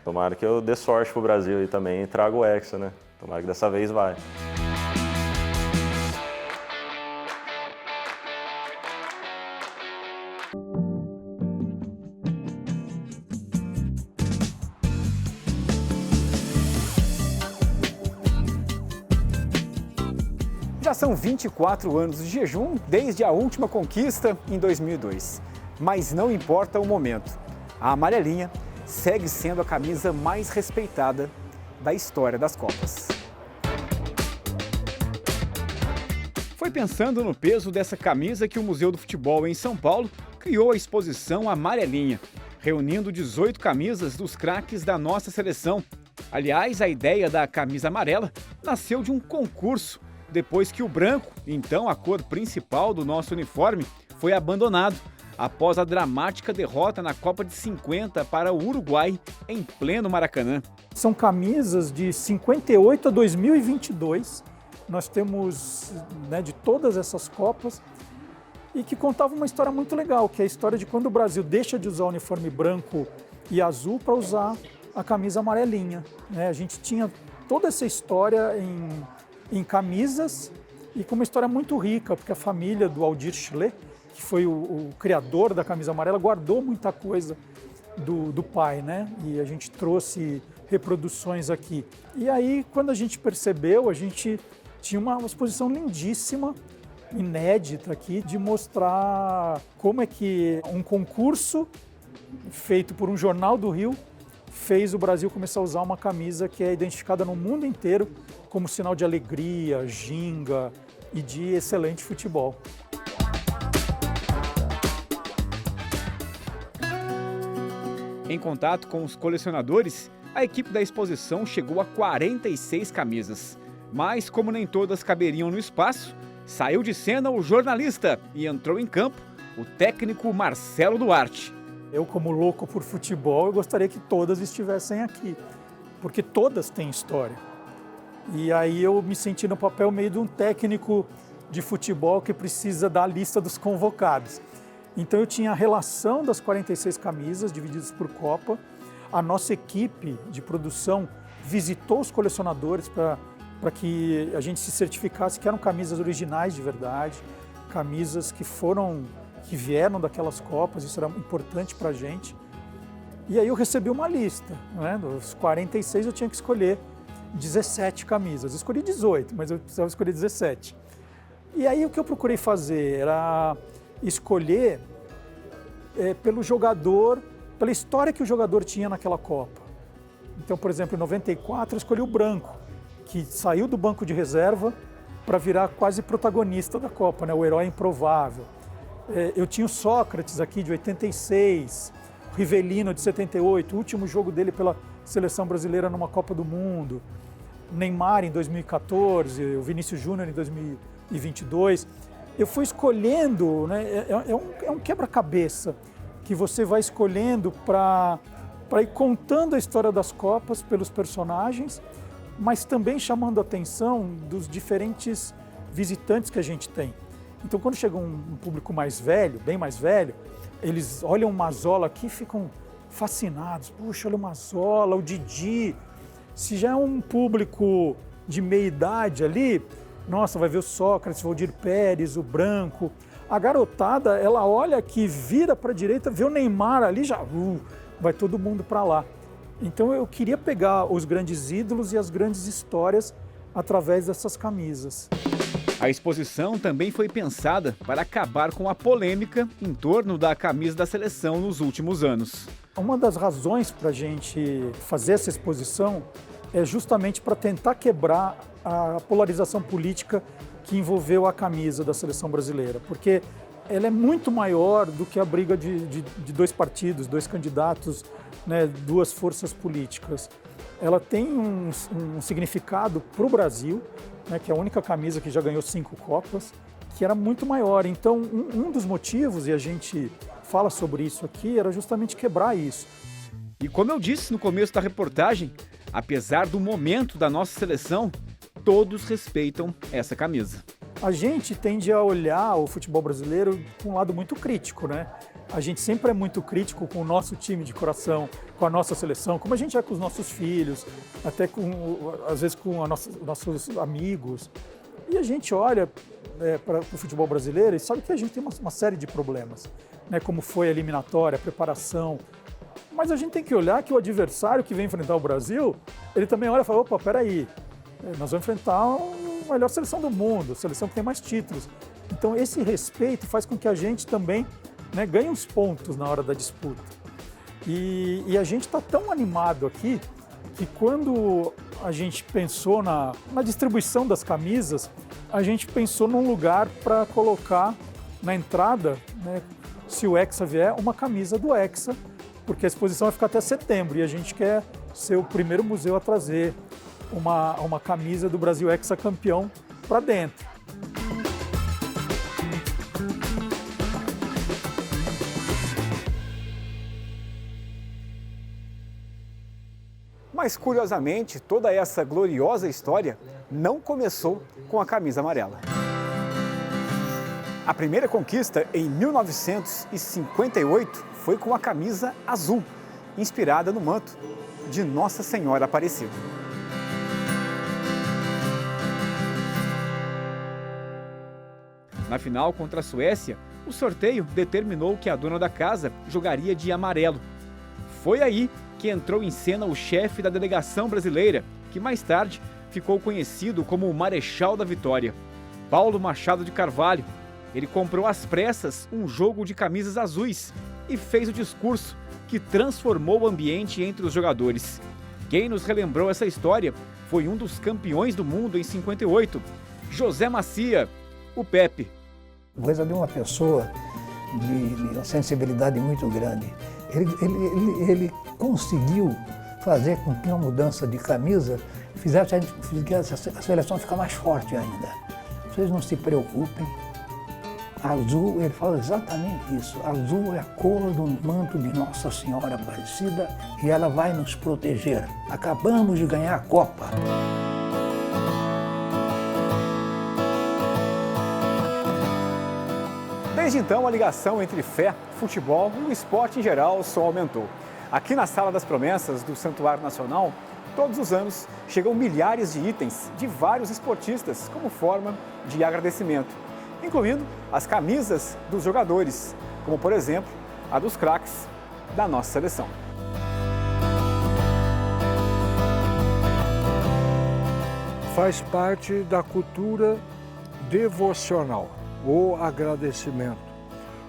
[SPEAKER 19] Tomara que eu dê sorte pro Brasil e também traga o hexa, né? Tomara que dessa vez vai.
[SPEAKER 20] Já são 24 anos de jejum desde a última conquista em 2002. Mas não importa o momento, a amarelinha segue sendo a camisa mais respeitada da história das Copas. Foi pensando no peso dessa camisa que o Museu do Futebol em São Paulo criou a exposição Amarelinha, reunindo 18 camisas dos craques da nossa seleção. Aliás, a ideia da camisa amarela nasceu de um concurso, depois que o branco, então a cor principal do nosso uniforme, foi abandonado após a dramática derrota na Copa de 50 para o Uruguai, em pleno Maracanã.
[SPEAKER 10] São camisas de 58 a 2022, nós temos, né, de todas essas Copas, e que contavam uma história muito legal, que é a história de quando o Brasil deixa de usar o uniforme branco e azul para usar a camisa amarelinha, né? A gente tinha toda essa história em camisas e com uma história muito rica, porque a família do Aldir Schlee, que foi o criador da camisa amarela, guardou muita coisa do pai, né? E a gente trouxe reproduções aqui. E aí, quando a gente percebeu, a gente tinha uma exposição lindíssima, inédita aqui, de mostrar como é que um concurso feito por um jornal do Rio fez o Brasil começar a usar uma camisa que é identificada no mundo inteiro como sinal de alegria, ginga e de excelente futebol.
[SPEAKER 20] Em contato com os colecionadores, a equipe da exposição chegou a 46 camisas. Mas, como nem todas caberiam no espaço, saiu de cena o jornalista e entrou em campo o técnico Marcelo Duarte.
[SPEAKER 10] Eu, como louco por futebol, eu gostaria que todas estivessem aqui, porque todas têm história. E aí eu me senti no papel meio de um técnico de futebol que precisa da lista dos convocados. Então eu tinha a relação das 46 camisas divididas por Copa. A nossa equipe de produção visitou os colecionadores para que a gente se certificasse que eram camisas originais de verdade, camisas que vieram daquelas Copas, isso era importante para a gente. E aí eu recebi uma lista, né? Dos 46 eu tinha que escolher 17 camisas. Eu escolhi 18, mas eu precisava escolher 17. E aí o que eu procurei fazer era escolher pelo jogador, pela história que o jogador tinha naquela Copa. Então, por exemplo, em 94 eu escolhi o branco, que saiu do banco de reserva para virar quase protagonista da Copa, né? O herói improvável. Eu tinha o Sócrates aqui de 86, o Rivelino de 78, o último jogo dele pela seleção brasileira numa Copa do Mundo, Neymar em 2014, o Vinícius Júnior em 2022. Eu fui escolhendo, né? É um quebra-cabeça que você vai escolhendo para ir contando a história das Copas pelos personagens, mas também chamando a atenção dos diferentes visitantes que a gente tem. Então, quando chega um público mais velho, bem mais velho, eles olham o Mazzola aqui e ficam fascinados. Puxa, olha o Mazzola, o Didi. Se já é um público de meia idade ali, nossa, vai ver o Sócrates, o Valdir Pérez, o Branco. A garotada, ela olha aqui, vira para a direita, vê o Neymar ali, já vai todo mundo para lá. Então eu queria pegar os grandes ídolos e as grandes histórias através dessas camisas.
[SPEAKER 20] A exposição também foi pensada para acabar com a polêmica em torno da camisa da seleção nos últimos anos.
[SPEAKER 10] Uma das razões para a gente fazer essa exposição é justamente para tentar quebrar a polarização política que envolveu a camisa da seleção brasileira, porque ela é muito maior do que a briga de dois partidos, dois candidatos, né, duas forças políticas. Ela tem um significado para o Brasil, né, que é a única camisa que já ganhou 5 Copas, que era muito maior. Então, um dos motivos, e a gente fala sobre isso aqui, era justamente quebrar isso.
[SPEAKER 20] E como eu disse no começo da reportagem, apesar do momento da nossa seleção, todos respeitam essa camisa.
[SPEAKER 10] A gente tende a olhar o futebol brasileiro com um lado muito crítico, né? A gente sempre é muito crítico com o nosso time de coração, com a nossa seleção, como a gente é com os nossos filhos, até às vezes com nossos amigos. E a gente olha para o futebol brasileiro e sabe que a gente tem uma série de problemas, né? Como foi a eliminatória, a preparação. Mas a gente tem que olhar que o adversário que vem enfrentar o Brasil, ele também olha e fala, opa, peraí, nós vamos enfrentar a melhor seleção do mundo, a seleção que tem mais títulos. Então esse respeito faz com que a gente também, né, ganhe uns pontos na hora da disputa. E a gente está tão animado aqui que quando a gente pensou na distribuição das camisas, a gente pensou num lugar para colocar na entrada, né, se o Hexa vier, uma camisa do Hexa, porque a exposição vai ficar até setembro e a gente quer ser o primeiro museu a trazer uma camisa do Brasil Hexa campeão para dentro.
[SPEAKER 20] Mas, curiosamente, toda essa gloriosa história não começou com a camisa amarela. A primeira conquista, em 1958, foi com a camisa azul, inspirada no manto de Nossa Senhora Aparecida. Na final contra a Suécia, o sorteio determinou que a dona da casa jogaria de amarelo. Foi aí que entrou em cena o chefe da delegação brasileira, que mais tarde ficou conhecido como o Marechal da Vitória, Paulo Machado de Carvalho. Ele comprou às pressas um jogo de camisas azuis e fez o discurso que transformou o ambiente entre os jogadores. Quem nos relembrou essa história foi um dos campeões do mundo em 58, José Macia, o Pepe.
[SPEAKER 21] Coisa de uma pessoa de uma sensibilidade muito grande. Ele conseguiu fazer com que uma mudança de camisa fizesse a seleção ficar mais forte ainda. Vocês não se preocupem. Azul, ele fala exatamente isso. Azul é a cor do manto de Nossa Senhora Aparecida e ela vai nos proteger. Acabamos de ganhar a Copa.
[SPEAKER 20] Desde então, a ligação entre fé, futebol e o esporte em geral só aumentou. Aqui na Sala das Promessas do Santuário Nacional, todos os anos chegam milhares de itens de vários esportistas como forma de agradecimento, incluindo as camisas dos jogadores, como por exemplo a dos craques da nossa seleção.
[SPEAKER 22] Faz parte da cultura devocional, o agradecimento,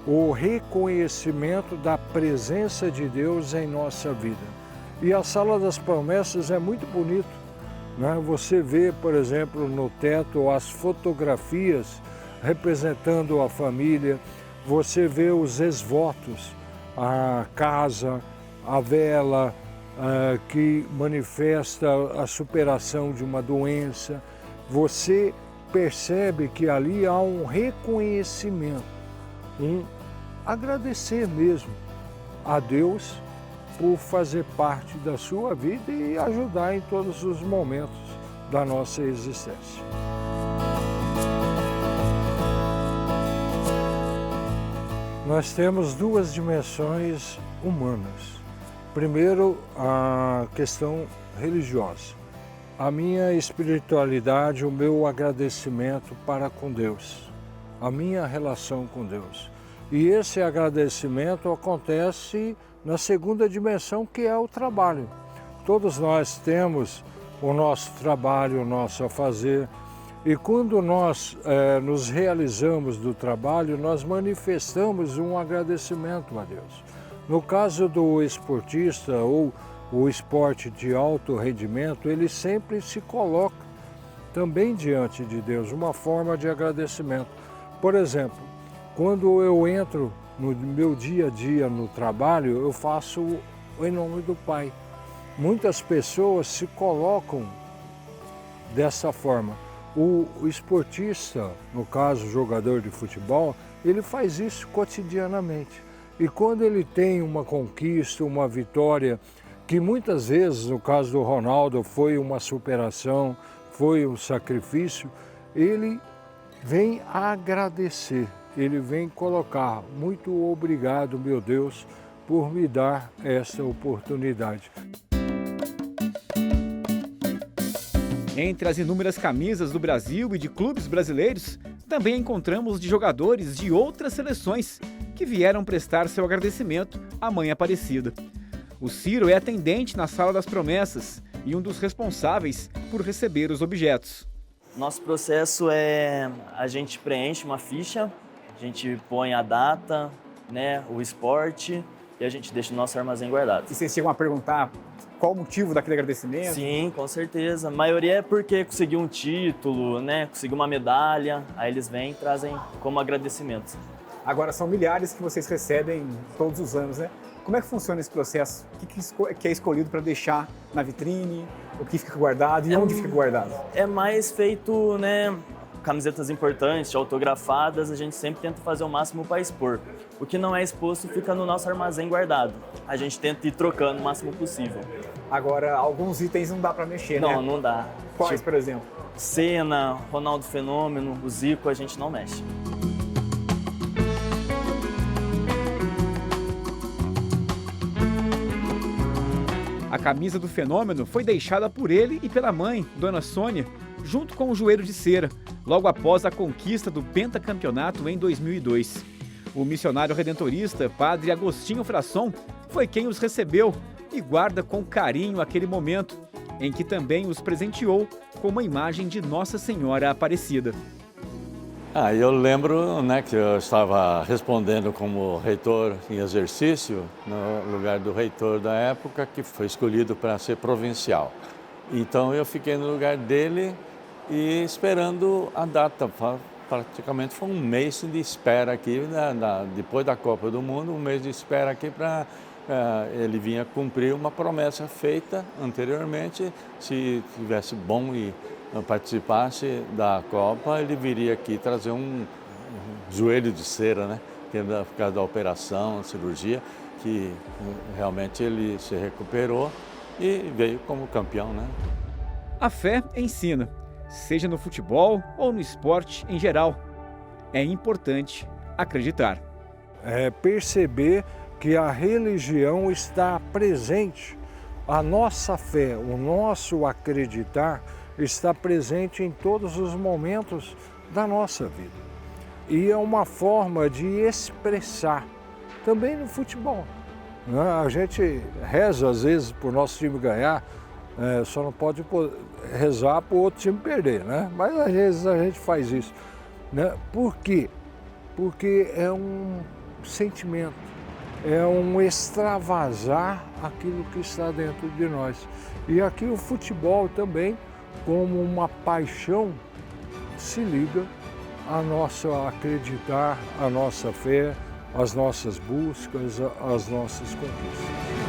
[SPEAKER 22] o reconhecimento da presença de Deus em nossa vida. E a Sala das Promessas é muito bonito, né? Você vê, por exemplo, no teto as fotografias representando a família, você vê os ex-votos, a casa, a vela, que manifesta a superação de uma doença. Você percebe que ali há um reconhecimento, um agradecer mesmo a Deus por fazer parte da sua vida e ajudar em todos os momentos da nossa existência. Nós temos duas dimensões humanas. Primeiro, a questão religiosa. A minha espiritualidade, o meu agradecimento para com Deus, a minha relação com Deus. E esse agradecimento acontece na segunda dimensão, que é o trabalho. Todos nós temos o nosso trabalho, o nosso a fazer, e quando nós nos realizamos do trabalho, nós manifestamos um agradecimento a Deus. No caso do esportista ou o esporte de alto rendimento, ele sempre se coloca também diante de Deus, uma forma de agradecimento. Por exemplo, quando eu entro no meu dia a dia no trabalho, eu faço em nome do Pai. Muitas pessoas se colocam dessa forma. O esportista, no caso o jogador de futebol, ele faz isso cotidianamente. E quando ele tem uma conquista, uma vitória, que muitas vezes, no caso do Ronaldo, foi uma superação, foi um sacrifício, ele vem agradecer, ele vem colocar: muito obrigado, meu Deus, por me dar essa oportunidade.
[SPEAKER 20] Entre as inúmeras camisas do Brasil e de clubes brasileiros, também encontramos de jogadores de outras seleções que vieram prestar seu agradecimento à Mãe Aparecida. O Ciro é atendente na Sala das Promessas e um dos responsáveis por receber os objetos.
[SPEAKER 4] Nosso processo é: a gente preenche uma ficha, a gente põe a data, né, o esporte, e a gente deixa no nosso armazém guardado.
[SPEAKER 20] E vocês chegam a perguntar qual o motivo daquele agradecimento?
[SPEAKER 4] Sim, com certeza. A maioria é porque conseguiu um título, né, conseguiu uma medalha, aí eles vêm e trazem como agradecimento.
[SPEAKER 20] Agora, são milhares que vocês recebem todos os anos, né? Como é que funciona esse processo? O que é escolhido para deixar na vitrine? O que fica guardado e onde fica guardado?
[SPEAKER 4] É mais feito, né, camisetas importantes, autografadas, a gente sempre tenta fazer o máximo para expor. O que não é exposto fica no nosso armazém guardado. A gente tenta ir trocando o máximo possível.
[SPEAKER 20] Agora, alguns itens não dá para mexer, né?
[SPEAKER 4] Não dá.
[SPEAKER 20] Quais, por exemplo?
[SPEAKER 4] Senna, Ronaldo Fenômeno, o Zico, a gente não mexe.
[SPEAKER 20] A camisa do Fenômeno foi deixada por ele e pela mãe, Dona Sônia, junto com o joelho de cera, logo após a conquista do pentacampeonato em 2002. O missionário redentorista, Padre Agostinho Frasson, foi quem os recebeu e guarda com carinho aquele momento, em que também os presenteou com uma imagem de Nossa Senhora Aparecida.
[SPEAKER 8] Eu lembro, né, que eu estava respondendo como reitor em exercício, no lugar do reitor da época, que foi escolhido para ser provincial. Então eu fiquei no lugar dele e esperando a data. Praticamente foi um mês de espera aqui, depois da Copa do Mundo, um mês de espera aqui para ele vinha cumprir uma promessa feita anteriormente. Se tivesse bom e participasse da Copa, ele viria aqui trazer um joelho de cera, né? Por causa da operação, cirurgia, que realmente ele se recuperou e veio como campeão, né?
[SPEAKER 20] A fé ensina, seja no futebol ou no esporte em geral. É importante acreditar.
[SPEAKER 22] É perceber que a religião está presente. A nossa fé, o nosso acreditar está presente em todos os momentos da nossa vida. E é uma forma de expressar, também no futebol. A gente reza às vezes para o nosso time ganhar, só não pode rezar para o outro time perder, né? Mas às vezes a gente faz isso. Né? Por quê? Porque é um sentimento, é um extravasar aquilo que está dentro de nós. E aqui o futebol também, como uma paixão, se liga a nosso acreditar, a nossa fé, as nossas buscas, as nossas conquistas.